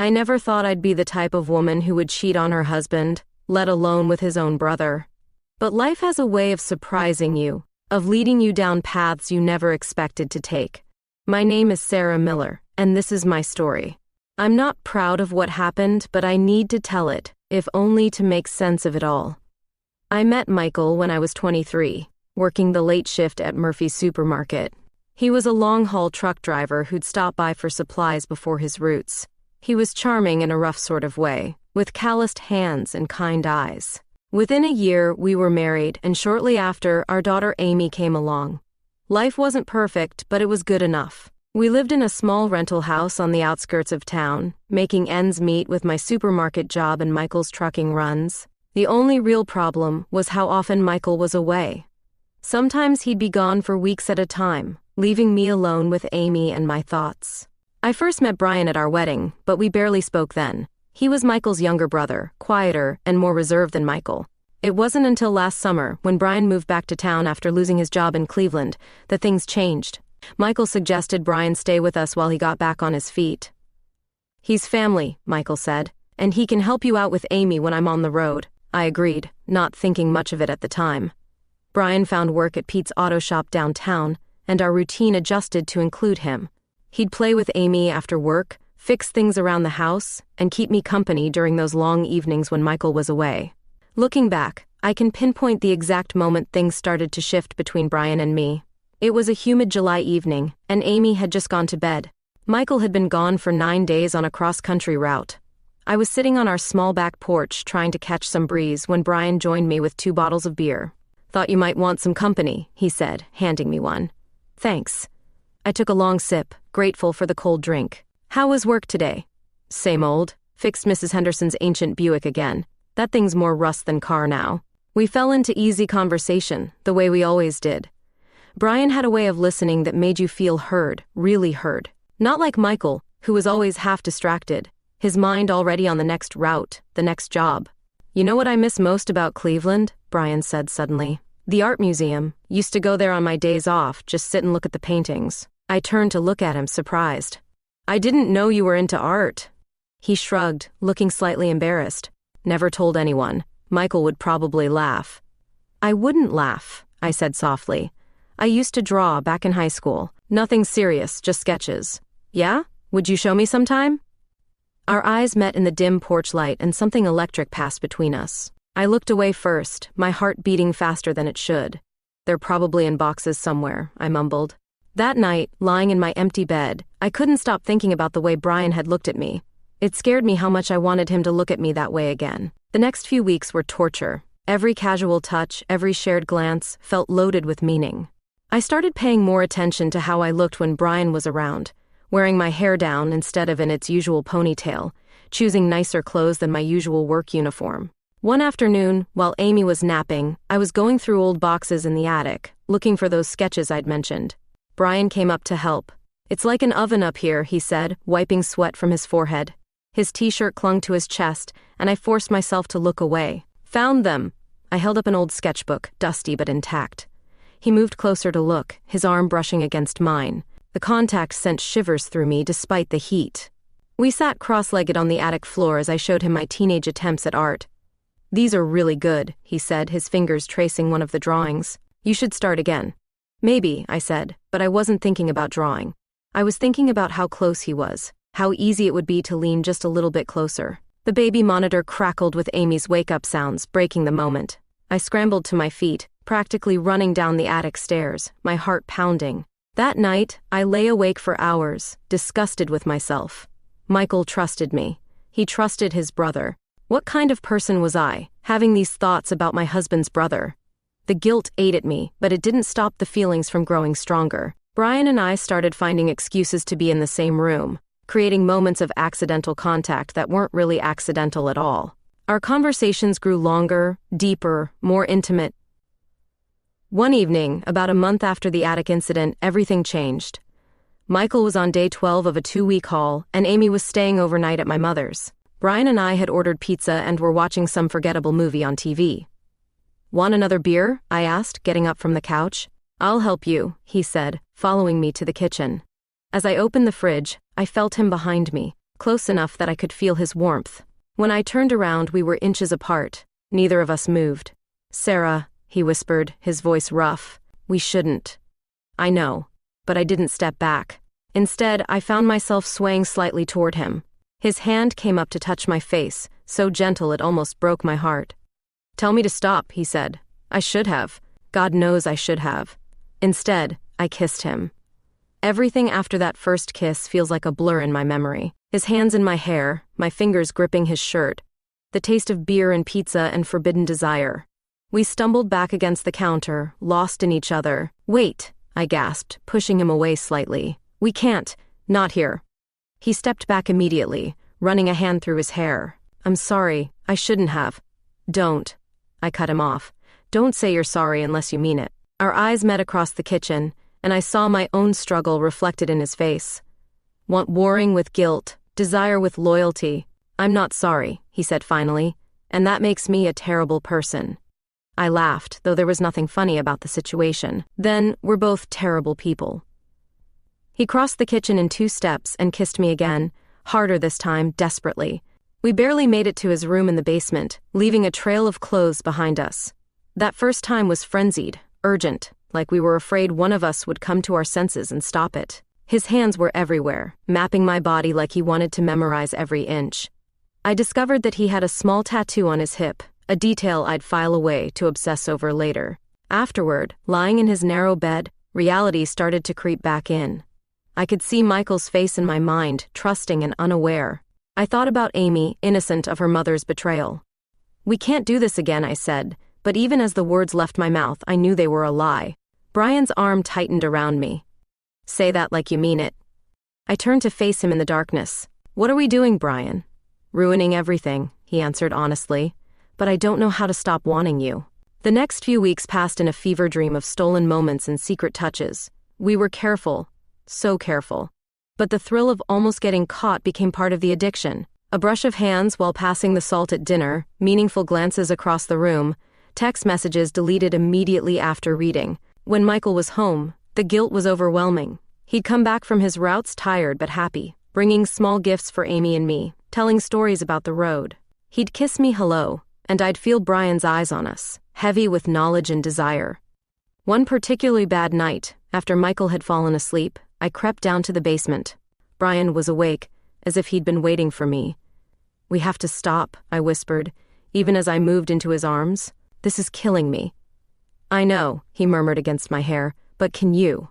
I never thought I'd be the type of woman who would cheat on her husband, let alone with his own brother. But life has a way of surprising you, of leading you down paths you never expected to take. My name is Sarah Miller, and this is my story. I'm not proud of what happened, but I need to tell it, if only to make sense of it all. I met Michael when I was 23, working the late shift at Murphy's supermarket. He was a long-haul truck driver who'd stop by for supplies before his routes. He was charming in a rough sort of way, with calloused hands and kind eyes. Within a year, we were married, and shortly after, our daughter Amy came along. Life wasn't perfect, but it was good enough. We lived in a small rental house on the outskirts of town, making ends meet with my supermarket job and Michael's trucking runs. The only real problem was how often Michael was away. Sometimes he'd be gone for weeks at a time, leaving me alone with Amy and my thoughts. I first met Brian at our wedding, but we barely spoke then. He was Michael's younger brother, quieter and more reserved than Michael. It wasn't until last summer, when Brian moved back to town after losing his job in Cleveland, that things changed. Michael suggested Brian stay with us while he got back on his feet. "He's family," Michael said, "and he can help you out with Amy when I'm on the road." I agreed, not thinking much of it at the time. Brian found work at Pete's auto shop downtown, and our routine adjusted to include him. He'd play with Amy after work, fix things around the house, and keep me company during those long evenings when Michael was away. Looking back, I can pinpoint the exact moment things started to shift between Brian and me. It was a humid July evening, and Amy had just gone to bed. Michael had been gone for 9 days on a cross-country route. I was sitting on our small back porch trying to catch some breeze when Brian joined me with 2 bottles of beer. "Thought you might want some company," he said, handing me one. "Thanks." I took a long sip, grateful for the cold drink. "How was work today?" "Same old. Fixed Mrs. Henderson's ancient Buick again. That thing's more rust than car now." We fell into easy conversation, the way we always did. Brian had a way of listening that made you feel heard, really heard. Not like Michael, who was always half distracted, his mind already on the next route, the next job. "You know what I miss most about Cleveland?" Brian said suddenly. "The art museum. Used to go there on my days off, just sit and look at the paintings." I turned to look at him, surprised. "I didn't know you were into art." He shrugged, looking slightly embarrassed. "Never told anyone. Michael would probably laugh." "I wouldn't laugh," I said softly. "I used to draw back in high school. Nothing serious, just sketches." "Yeah? Would you show me sometime?" Our eyes met in the dim porch light and something electric passed between us. I looked away first, my heart beating faster than it should. "They're probably in boxes somewhere," I mumbled. That night, lying in my empty bed, I couldn't stop thinking about the way Brian had looked at me. It scared me how much I wanted him to look at me that way again. The next few weeks were torture. Every casual touch, every shared glance, felt loaded with meaning. I started paying more attention to how I looked when Brian was around, wearing my hair down instead of in its usual ponytail, choosing nicer clothes than my usual work uniform. One afternoon, while Amy was napping, I was going through old boxes in the attic, looking for those sketches I'd mentioned. Brian came up to help. "It's like an oven up here," he said, wiping sweat from his forehead. His t-shirt clung to his chest, and I forced myself to look away. "Found them." I held up an old sketchbook, dusty but intact. He moved closer to look, his arm brushing against mine. The contact sent shivers through me despite the heat. We sat cross-legged on the attic floor as I showed him my teenage attempts at art. "These are really good," he said, his fingers tracing one of the drawings. "You should start again." "Maybe," I said, but I wasn't thinking about drawing. I was thinking about how close he was, how easy it would be to lean just a little bit closer. The baby monitor crackled with Amy's wake-up sounds, breaking the moment. I scrambled to my feet, practically running down the attic stairs, my heart pounding. That night, I lay awake for hours, disgusted with myself. Michael trusted me. He trusted his brother. What kind of person was I, having these thoughts about my husband's brother? The guilt ate at me, but it didn't stop the feelings from growing stronger. Brian and I started finding excuses to be in the same room, creating moments of accidental contact that weren't really accidental at all. Our conversations grew longer, deeper, more intimate. One evening, about a month after the attic incident, everything changed. Michael was on day 12 of a 2-week haul, and Amy was staying overnight at my mother's. Brian and I had ordered pizza and were watching some forgettable movie on TV. "Want another beer?" I asked, getting up from the couch. "I'll help you," he said, following me to the kitchen. As I opened the fridge, I felt him behind me, close enough that I could feel his warmth. When I turned around, we were inches apart. Neither of us moved. "Sarah," he whispered, his voice rough, "we shouldn't." "I know." But I didn't step back. Instead, I found myself swaying slightly toward him. His hand came up to touch my face, so gentle it almost broke my heart. "Tell me to stop," he said. I should have. God knows I should have. Instead, I kissed him. Everything after that first kiss feels like a blur in my memory. His hands in my hair, my fingers gripping his shirt, the taste of beer and pizza and forbidden desire. We stumbled back against the counter, lost in each other. "Wait," I gasped, pushing him away slightly. "We can't. Not here." He stepped back immediately, running a hand through his hair. "I'm sorry. I shouldn't have." "Don't." I cut him off. "Don't say you're sorry unless you mean it." Our eyes met across the kitchen, and I saw my own struggle reflected in his face. Want warring with guilt, desire with loyalty. "I'm not sorry," he said finally, "and that makes me a terrible person." I laughed, though there was nothing funny about the situation. "Then, we're both terrible people." He crossed the kitchen in 2 steps and kissed me again, harder this time, desperately. We barely made it to his room in the basement, leaving a trail of clothes behind us. That first time was frenzied, urgent, like we were afraid one of us would come to our senses and stop it. His hands were everywhere, mapping my body like he wanted to memorize every inch. I discovered that he had a small tattoo on his hip, a detail I'd file away to obsess over later. Afterward, lying in his narrow bed, reality started to creep back in. I could see Michael's face in my mind, trusting and unaware. I thought about Amy, innocent of her mother's betrayal. "We can't do this again," I said, but even as the words left my mouth, I knew they were a lie. Brian's arm tightened around me. "Say that like you mean it." I turned to face him in the darkness. "What are we doing, Brian?" "Ruining everything," he answered honestly. "But I don't know how to stop wanting you." The next few weeks passed in a fever dream of stolen moments and secret touches. We were careful, so careful. But the thrill of almost getting caught became part of the addiction. A brush of hands while passing the salt at dinner, meaningful glances across the room, text messages deleted immediately after reading. When Michael was home, the guilt was overwhelming. He'd come back from his routes tired but happy, bringing small gifts for Amy and me, telling stories about the road. He'd kiss me hello, and I'd feel Brian's eyes on us, heavy with knowledge and desire. One particularly bad night, after Michael had fallen asleep, I crept down to the basement. Brian was awake, as if he'd been waiting for me. "We have to stop," I whispered, even as I moved into his arms. "This is killing me." "I know," he murmured against my hair, "but can you?"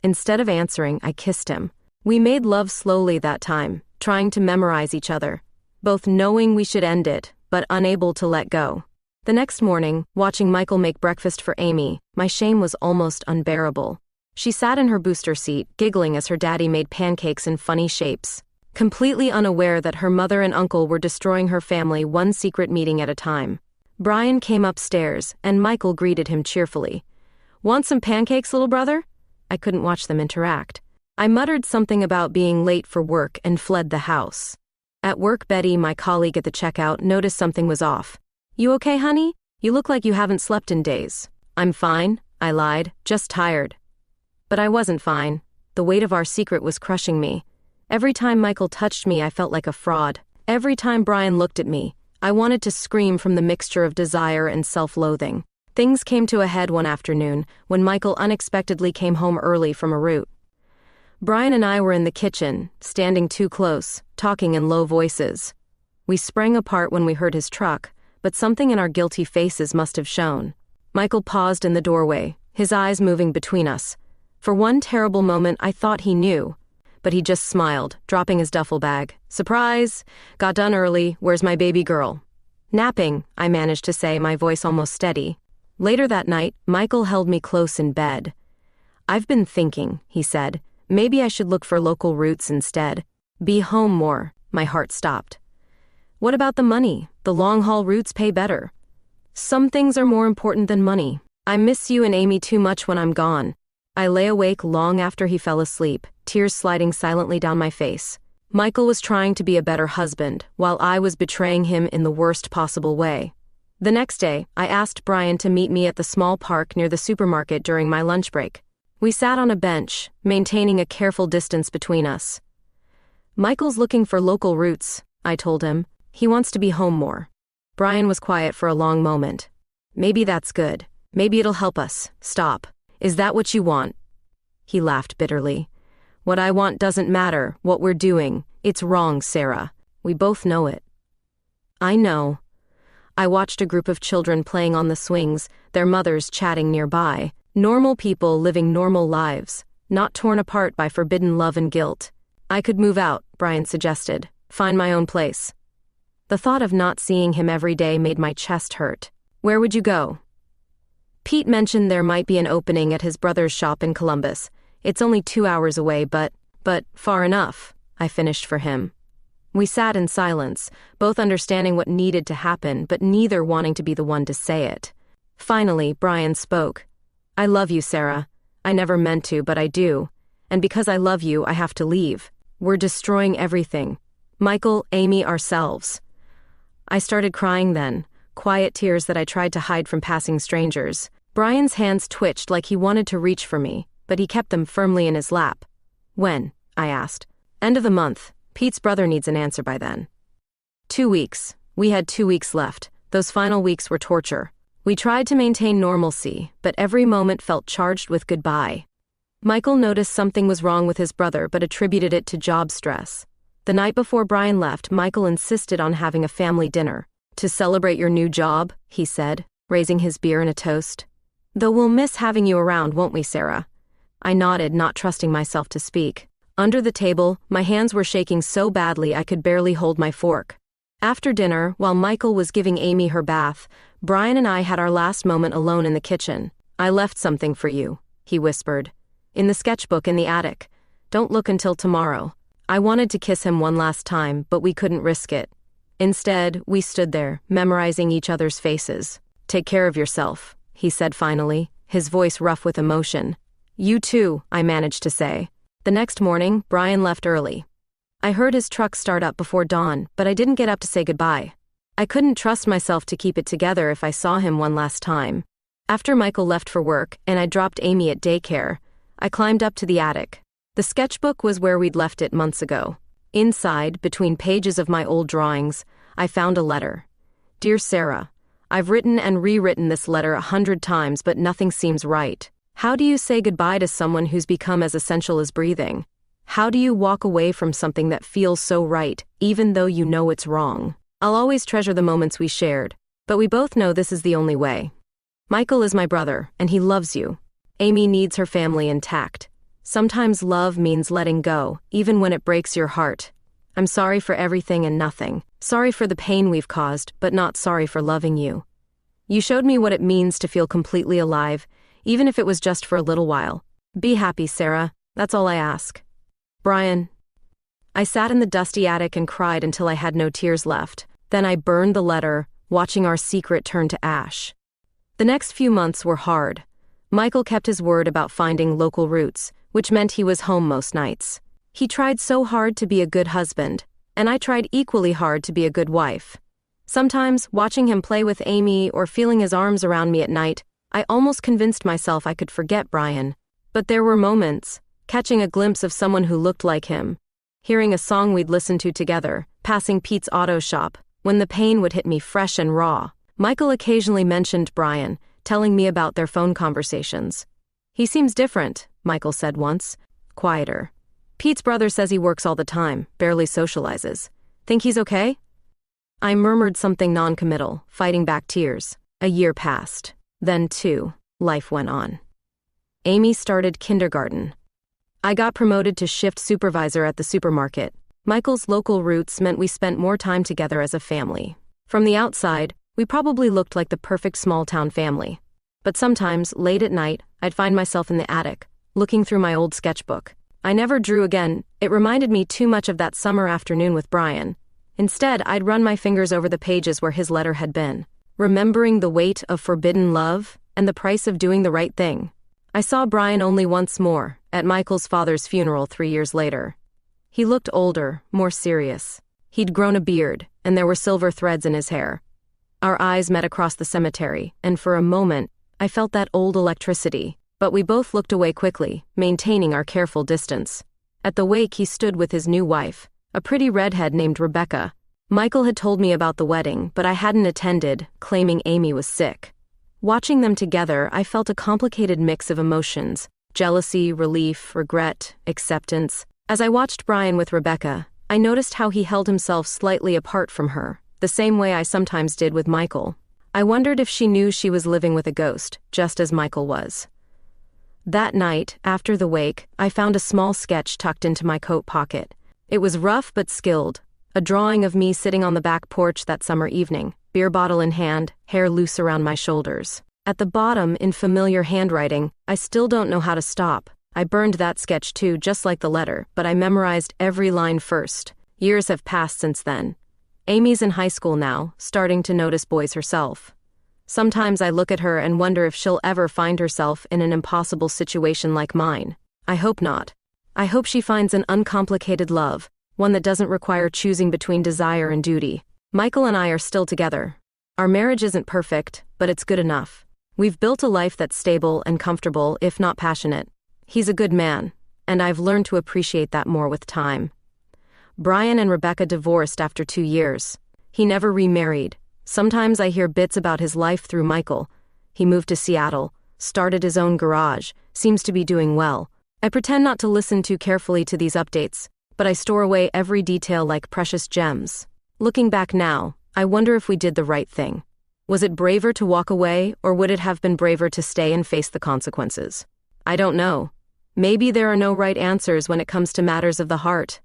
Instead of answering, I kissed him. We made love slowly that time, trying to memorize each other, both knowing we should end it, but unable to let go. The next morning, watching Michael make breakfast for Amy, my shame was almost unbearable. She sat in her booster seat, giggling as her daddy made pancakes in funny shapes, completely unaware that her mother and uncle were destroying her family one secret meeting at a time. Brian came upstairs, and Michael greeted him cheerfully. "Want some pancakes, little brother?" I couldn't watch them interact. I muttered something about being late for work and fled the house. At work, Betty, my colleague at the checkout, noticed something was off. "You okay, honey? You look like you haven't slept in days." "I'm fine," I lied, "just tired." But I wasn't fine. The weight of our secret was crushing me. Every time Michael touched me, I felt like a fraud. Every time Brian looked at me, I wanted to scream from the mixture of desire and self-loathing. Things came to a head one afternoon, when Michael unexpectedly came home early from a route. Brian and I were in the kitchen, standing too close, talking in low voices. We sprang apart when we heard his truck, but something in our guilty faces must have shown. Michael paused in the doorway, his eyes moving between us. For one terrible moment, I thought he knew, but he just smiled, dropping his duffel bag. "Surprise! Got done early. Where's my baby girl?" "Napping," I managed to say, my voice almost steady. Later that night, Michael held me close in bed. "I've been thinking," he said, "maybe I should look for local routes instead. Be home more." My heart stopped. "What about the money? The long-haul routes pay better." "Some things are more important than money. I miss you and Amy too much when I'm gone." I lay awake long after he fell asleep, tears sliding silently down my face. Michael was trying to be a better husband, while I was betraying him in the worst possible way. The next day, I asked Brian to meet me at the small park near the supermarket during my lunch break. We sat on a bench, maintaining a careful distance between us. Michael's looking for local roots, I told him. He wants to be home more. Brian was quiet for a long moment. Maybe that's good. Maybe it'll help us. Stop. Is that what you want? He laughed bitterly. What I want doesn't matter. What we're doing, it's wrong, Sarah. We both know it. I know. I watched a group of children playing on the swings, their mothers chatting nearby. Normal people living normal lives, not torn apart by forbidden love and guilt. I could move out, Brian suggested. Find my own place. The thought of not seeing him every day made my chest hurt. Where would you go? Pete mentioned there might be an opening at his brother's shop in Columbus. It's only 2 hours away, but far enough, I finished for him. We sat in silence, both understanding what needed to happen, but neither wanting to be the one to say it. Finally, Brian spoke. I love you, Sarah. I never meant to, but I do. And because I love you, I have to leave. We're destroying everything. Michael, Amy, ourselves. I started crying then, quiet tears that I tried to hide from passing strangers. Brian's hands twitched like he wanted to reach for me, but he kept them firmly in his lap. When? I asked. End of the month. Pete's brother needs an answer by then. 2 weeks. We had 2 weeks left. Those final weeks were torture. We tried to maintain normalcy, but every moment felt charged with goodbye. Michael noticed something was wrong with his brother but attributed it to job stress. The night before Brian left, Michael insisted on having a family dinner. To celebrate your new job, he said, raising his beer in a toast. Though we'll miss having you around, won't we, Sarah? I nodded, not trusting myself to speak. Under the table, my hands were shaking so badly I could barely hold my fork. After dinner, while Michael was giving Amy her bath, Brian and I had our last moment alone in the kitchen. I left something for you, he whispered. In the sketchbook in the attic. Don't look until tomorrow. I wanted to kiss him one last time, but we couldn't risk it. Instead, we stood there, memorizing each other's faces. Take care of yourself, he said finally, his voice rough with emotion. You too, I managed to say. The next morning, Brian left early. I heard his truck start up before dawn, but I didn't get up to say goodbye. I couldn't trust myself to keep it together if I saw him one last time. After Michael left for work and I dropped Amy at daycare, I climbed up to the attic. The sketchbook was where we'd left it months ago. Inside, between pages of my old drawings, I found a letter. Dear Sarah, I've written and rewritten this letter 100 times, but nothing seems right. How do you say goodbye to someone who's become as essential as breathing? How do you walk away from something that feels so right, even though you know it's wrong? I'll always treasure the moments we shared, but we both know this is the only way. Michael is my brother, and he loves you. Amy needs her family intact. Sometimes love means letting go, even when it breaks your heart. I'm sorry for everything and nothing. Sorry for the pain we've caused, but not sorry for loving you. You showed me what it means to feel completely alive, even if it was just for a little while. Be happy, Sarah. That's all I ask. Brian. I sat in the dusty attic and cried until I had no tears left. Then I burned the letter, watching our secret turn to ash. The next few months were hard. Michael kept his word about finding local roots, which meant he was home most nights. He tried so hard to be a good husband, and I tried equally hard to be a good wife. Sometimes, watching him play with Amy or feeling his arms around me at night, I almost convinced myself I could forget Brian. But there were moments, catching a glimpse of someone who looked like him, hearing a song we'd listened to together, passing Pete's auto shop, when the pain would hit me fresh and raw. Michael occasionally mentioned Brian, telling me about their phone conversations. He seems different, Michael said once, quieter. Pete's brother says he works all the time, barely socializes. Think he's okay? I murmured something non-committal, fighting back tears. A year passed. Then, too, life went on. Amy started kindergarten. I got promoted to shift supervisor at the supermarket. Michael's local roots meant we spent more time together as a family. From the outside, we probably looked like the perfect small-town family. But sometimes, late at night, I'd find myself in the attic, looking through my old sketchbook. I never drew again. It reminded me too much of that summer afternoon with Brian. Instead, I'd run my fingers over the pages where his letter had been, remembering the weight of forbidden love and the price of doing the right thing. I saw Brian only once more, at Michael's father's funeral 3 years later. He looked older, more serious. He'd grown a beard, and there were silver threads in his hair. Our eyes met across the cemetery, and for a moment, I felt that old electricity, but we both looked away quickly, maintaining our careful distance. At the wake, he stood with his new wife, A pretty redhead named Rebecca. Michael had told me about the wedding, but I hadn't attended, claiming Amy was sick. Watching them together, I felt a complicated mix of emotions: jealousy, relief, regret, acceptance. As I watched Brian with Rebecca, I noticed how he held himself slightly apart from her, the same way I sometimes did with Michael. I wondered if she knew she was living with a ghost, just as Michael was. That night, after the wake, I found a small sketch tucked into my coat pocket. It was rough but skilled. A drawing of me sitting on the back porch that summer evening, beer bottle in hand, hair loose around my shoulders. At the bottom, in familiar handwriting, "I still don't know how to stop." I burned that sketch too, just like the letter, but I memorized every line first. Years have passed since then. Amy's in high school now, starting to notice boys herself. Sometimes I look at her and wonder if she'll ever find herself in an impossible situation like mine. I hope not. I hope she finds an uncomplicated love, one that doesn't require choosing between desire and duty. Michael and I are still together. Our marriage isn't perfect, but it's good enough. We've built a life that's stable and comfortable, if not passionate. He's a good man, and I've learned to appreciate that more with time. Brian and Rebecca divorced after 2 years. He never remarried. Sometimes I hear bits about his life through Michael. He moved to Seattle, started his own garage, seems to be doing well. I pretend not to listen too carefully to these updates, but I store away every detail like precious gems. Looking back now, I wonder if we did the right thing. Was it braver to walk away, or would it have been braver to stay and face the consequences? I don't know. Maybe there are no right answers when it comes to matters of the heart.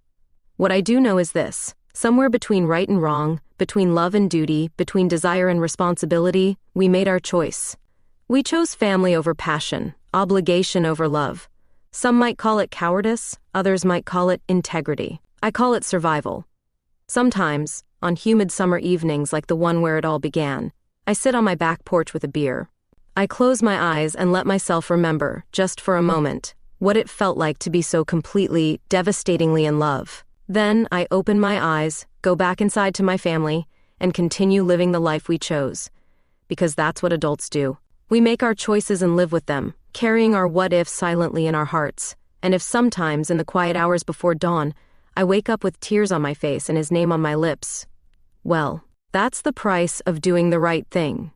What I do know is this: somewhere between right and wrong, between love and duty, between desire and responsibility, we made our choice. We chose family over passion, obligation over love. Some might call it cowardice, others might call it integrity. I call it survival. Sometimes, on humid summer evenings like the one where it all began, I sit on my back porch with a beer. I close my eyes and let myself remember, just for a moment, what it felt like to be so completely, devastatingly in love. Then I open my eyes, go back inside to my family, and continue living the life we chose. Because that's what adults do. We make our choices and live with them, carrying our what-ifs silently in our hearts. And if sometimes, in the quiet hours before dawn, I wake up with tears on my face and his name on my lips, well, that's the price of doing the right thing.